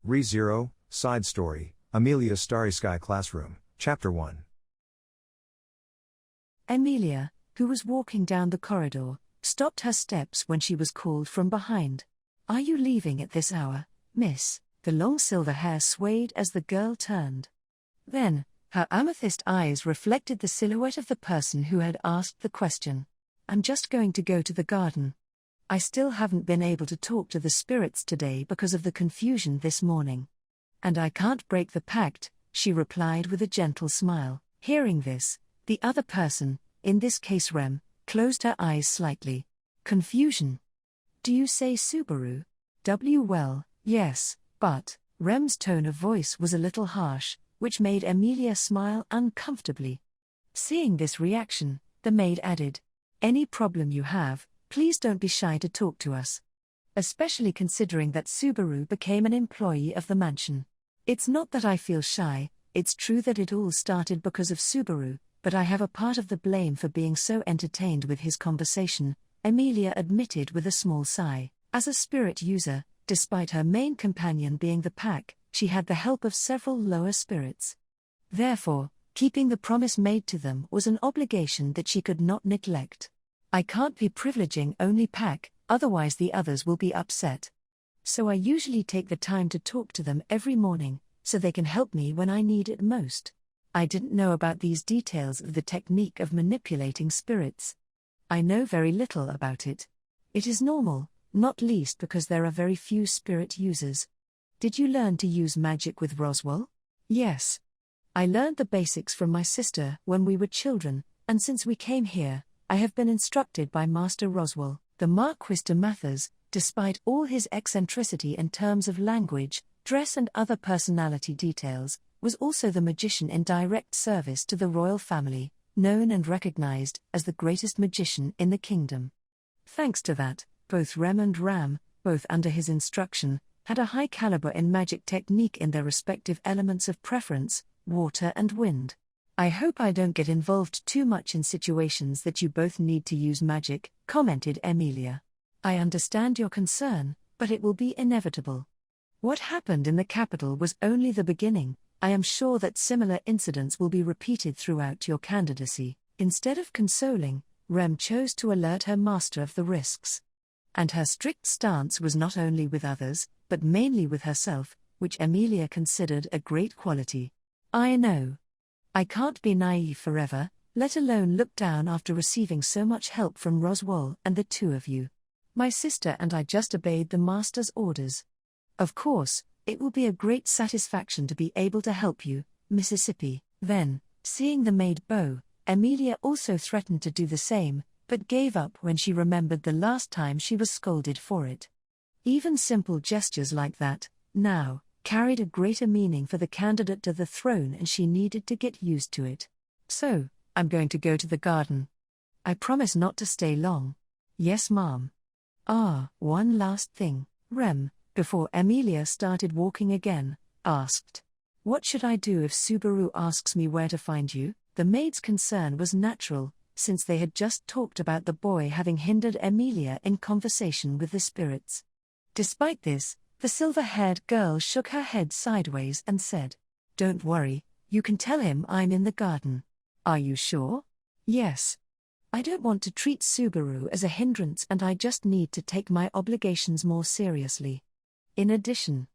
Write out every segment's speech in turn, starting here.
Re:Zero, Side Story, Emilia's Starry Sky Classroom, Chapter 1. Emilia, who was walking down the corridor, stopped her steps when she was called from behind. "Are you leaving at this hour, miss?" The long silver hair swayed as the girl turned. Then, her amethyst eyes reflected the silhouette of the person who had asked the question. "I'm just going to go to the garden. I still haven't been able to talk to the spirits today because of the confusion this morning. And I can't break the pact," she replied with a gentle smile. Hearing this, the other person, in this case Rem, closed her eyes slightly. "Confusion? Do you say Subaru? Well, yes, but..." Rem's tone of voice was a little harsh, which made Emilia smile uncomfortably. Seeing this reaction, the maid added, "Any problem you have, please don't be shy to talk to us. Especially considering that Subaru became an employee of the mansion. It's not that I feel shy, it's true that it all started because of Subaru, but I have a part of the blame for being so entertained with his conversation," Emilia admitted with a small sigh. As a spirit user, despite her main companion being the pack, she had the help of several lower spirits. Therefore, keeping the promise made to them was an obligation that she could not neglect. "I can't be privileging only pack, otherwise the others will be upset. So I usually take the time to talk to them every morning, so they can help me when I need it most. I didn't know about these details of the technique of manipulating spirits. I know very little about it. It is normal, not least because there are very few spirit users. Did you learn to use magic with Roswell?" "Yes. I learned the basics from my sister when we were children, and since we came here, I have been instructed by Master Roswell." The Marquis de Mathers, despite all his eccentricity in terms of language, dress and other personality details, was also the magician in direct service to the royal family, known and recognized as the greatest magician in the kingdom. Thanks to that, both Rem and Ram, both under his instruction, had a high caliber in magic technique in their respective elements of preference, water and wind. "I hope I don't get involved too much in situations that you both need to use magic," commented Emilia. "I understand your concern, but it will be inevitable. What happened in the capital was only the beginning. I am sure that similar incidents will be repeated throughout your candidacy." Instead of consoling, Rem chose to alert her master of the risks. And her strict stance was not only with others, but mainly with herself, which Emilia considered a great quality. "I know. I can't be naive forever, let alone look down after receiving so much help from Roswell and the two of you. My sister and I just obeyed the master's orders. Of course, it will be a great satisfaction to be able to help you, Mississippi." Then, seeing the maid bow, Emilia also threatened to do the same, but gave up when she remembered the last time she was scolded for it. Even simple gestures like that, now, carried a greater meaning for the candidate to the throne, and she needed to get used to it. "So, I'm going to go to the garden. I promise not to stay long." "Yes, ma'am." One last thing," Rem, before Emilia started walking again, asked. "What should I do if Subaru asks me where to find you?" The maid's concern was natural, since they had just talked about the boy having hindered Emilia in conversation with the spirits. Despite this, the silver-haired girl shook her head sideways and said, "Don't worry, you can tell him I'm in the garden." "Are you sure?" "Yes. I don't want to treat Subaru as a hindrance, and I just need to take my obligations more seriously. In addition,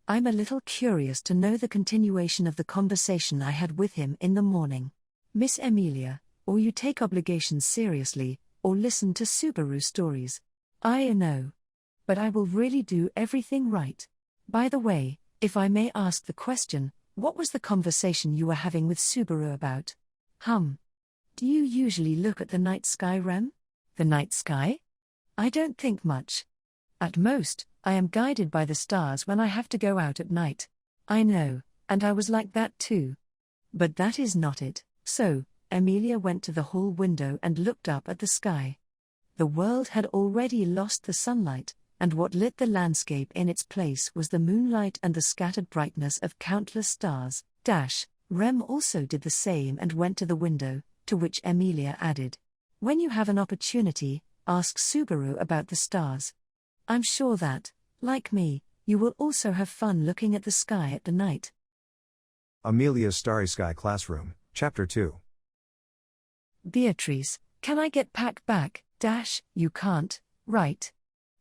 I'm a little curious to know the continuation of the conversation I had with him in the morning. Miss Emilia, or you take obligations seriously, or listen to Subaru stories. I know. But I will really do everything right. By the way, if I may ask the question, what was the conversation you were having with Subaru about?" Do you usually look at the night sky, Rem?" "The night sky? I don't think much. At most, I am guided by the stars when I have to go out at night." "I know, and I was like that too. But that is not it." So, Emilia went to the hall window and looked up at the sky. The world had already lost the sunlight, and what lit the landscape in its place was the moonlight and the scattered brightness of countless stars. Rem also did the same and went to the window, to which Emilia added, "When you have an opportunity, ask Subaru about the stars. I'm sure that, like me, You will also have fun looking at the sky at the night. Emilia's Starry Sky Classroom, Chapter 2. Beatrice, can I get Pack back? You can't, right?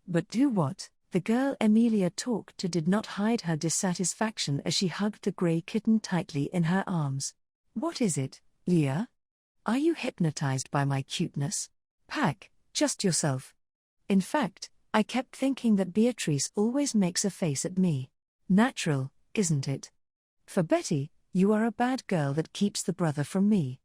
But do what? The girl Emilia talked to did not hide her dissatisfaction as she hugged the grey kitten tightly in her arms. What is it, Leah? Are you hypnotized by my cuteness? Pack, just yourself. In fact, I kept thinking that Beatrice always makes a face at me. Natural, isn't it? For Betty, you are a bad girl that keeps the brother from me.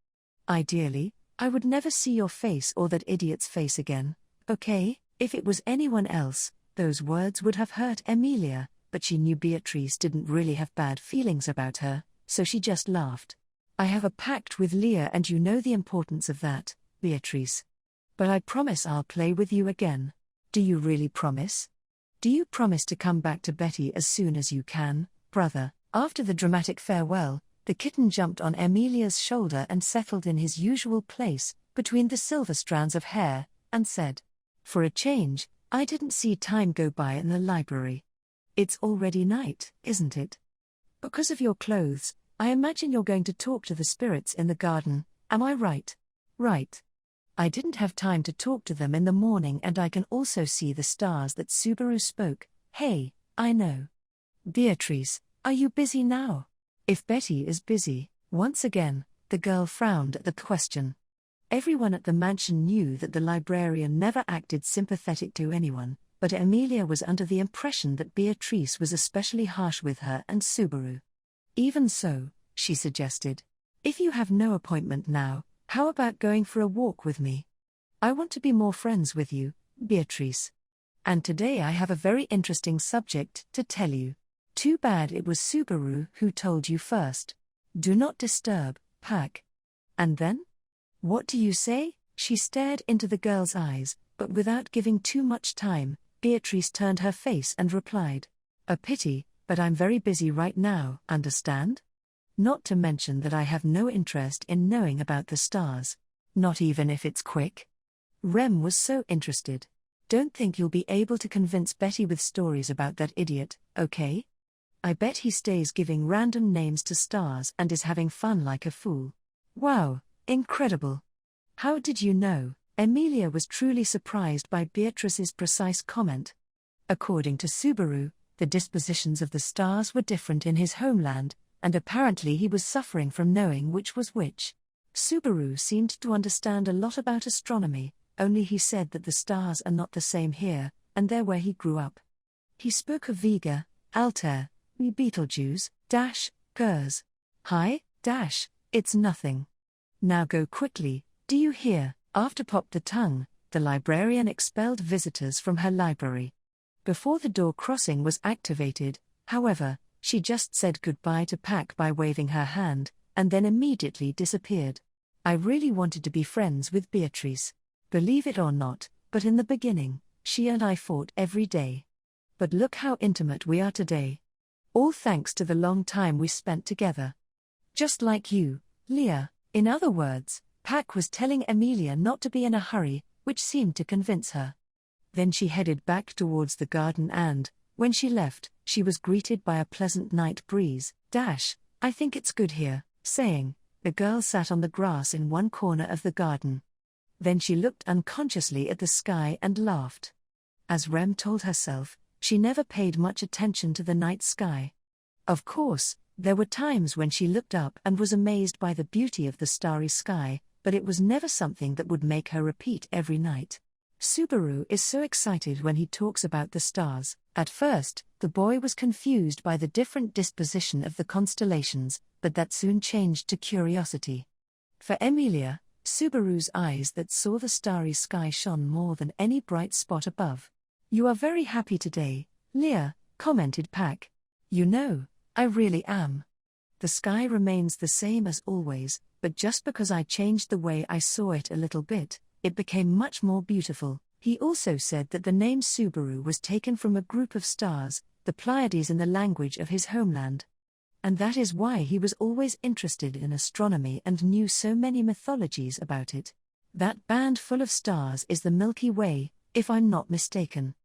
Ideally, I would never see your face or that idiot's face again, okay? If it was anyone else, those words would have hurt Emilia, but she knew Beatrice didn't really have bad feelings about her, so she just laughed. I have a pact with Leah and you know the importance of that, Beatrice. But I promise I'll play with you again. Do you really promise? Do you promise to come back to Betty as soon as you can, brother? After the dramatic farewell, the kitten jumped on Emilia's shoulder and settled in his usual place, between the silver strands of hair, and said, "For a change, I didn't see time go by in the library. It's already night, isn't it? Because of your clothes, I imagine you're going to talk to the spirits in the garden, am I right?" "Right. I didn't have time to talk to them in the morning and I can also see the stars that Subaru spoke." "Hey, I know. Beatrice, are you busy now?" If Betty is busy, once again, the girl frowned at the question. Everyone at the mansion knew that the librarian never acted sympathetic to anyone, but Emilia was under the impression that Beatrice was especially harsh with her and Subaru. Even so, she suggested, "If you have no appointment now, how about going for a walk with me? I want to be more friends with you, Beatrice. And today I have a very interesting subject to tell you. Too bad it was Subaru who told you first. Do not disturb, Pack." "And then? What do you say?" She stared into the girl's eyes, but without giving too much time, Beatrice turned her face and replied, "A pity, but I'm very busy right now, understand? Not to mention that I have no interest in knowing about the stars. Not even if it's quick." Rem was so interested. "Don't think you'll be able to convince Betty with stories about that idiot, okay? I bet he stays giving random names to stars and is having fun like a fool." "Wow, incredible. How did you know?" Emilia was truly surprised by Beatrice's precise comment. According to Subaru, the dispositions of the stars were different in his homeland, and apparently he was suffering from knowing which was which. Subaru seemed to understand a lot about astronomy, only he said that the stars are not the same here, and they're where he grew up. He spoke of Vega, Altair, Betelgeuse, Gers. "Hi, it's nothing. Now go quickly, do you hear?" After popped the tongue, the librarian expelled visitors from her library. Before the door crossing was activated, however, she just said goodbye to Pack by waving her hand, and then immediately disappeared. "I really wanted to be friends with Beatrice. Believe it or not, but in the beginning, she and I fought every day. But look how intimate we are today. All thanks to the long time we spent together. Just like you, Leah." In other words, Pack was telling Emilia not to be in a hurry, which seemed to convince her. Then she headed back towards the garden and, when she left, she was greeted by a pleasant night breeze. "I think it's good here," saying, the girl sat on the grass in one corner of the garden. Then she looked unconsciously at the sky and laughed. As Rem told herself, she never paid much attention to the night sky. Of course, there were times when she looked up and was amazed by the beauty of the starry sky, but it was never something that would make her repeat every night. Subaru is so excited when he talks about the stars. At first, the boy was confused by the different disposition of the constellations, but that soon changed to curiosity. For Emilia, Subaru's eyes that saw the starry sky shone more than any bright spot above. "You are very happy today, Leah," commented Pack. "You know, I really am. The sky remains the same as always, but just because I changed the way I saw it a little bit, it became much more beautiful." He also said that the name Subaru was taken from a group of stars, the Pleiades in the language of his homeland. And that is why he was always interested in astronomy and knew so many mythologies about it. That band full of stars is the Milky Way, if I'm not mistaken.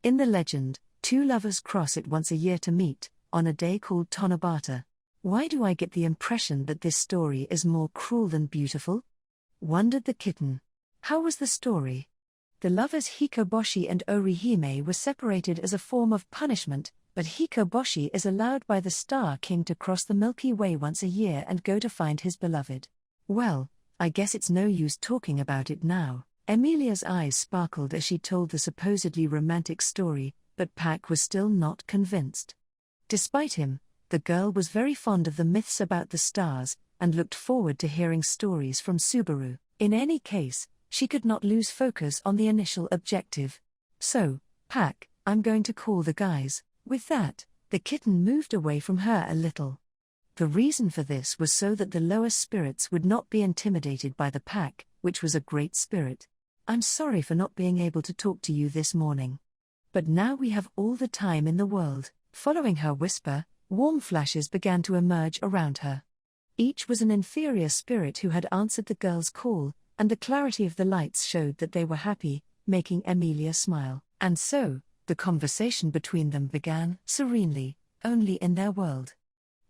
In the legend, Two lovers cross it once a year to meet, on a day called Tonobata. Why do I get the impression that this story is more cruel than beautiful? Wondered the kitten. How was the story? The lovers Hikoboshi and Orihime were separated as a form of punishment, but Hikoboshi is allowed by the Star King to cross the Milky Way once a year and go to find his beloved. Well, I guess it's no use talking about it now. Emilia's eyes sparkled as she told the supposedly romantic story, but Pack was still not convinced. Despite him, the girl was very fond of the myths about the stars, and looked forward to hearing stories from Subaru. In any case, she could not lose focus on the initial objective. So, Pack, I'm going to call the guys. With that, the kitten moved away from her a little. The reason for this was so that the lower spirits would not be intimidated by the Pack, which was a great spirit. I'm sorry for not being able to talk to you this morning. But now we have all the time in the world. Following her whisper, warm flashes began to emerge around her. Each was an inferior spirit who had answered the girl's call, and the clarity of the lights showed that they were happy, making Emilia smile. And so, the conversation between them began, serenely, only in their world.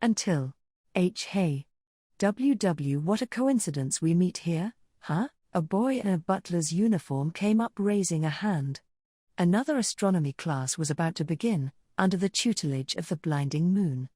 Until, hey. WW, what a coincidence we meet here, huh? A boy in a butler's uniform came up raising a hand. Another astronomy class was about to begin, under the tutelage of the blinding moon.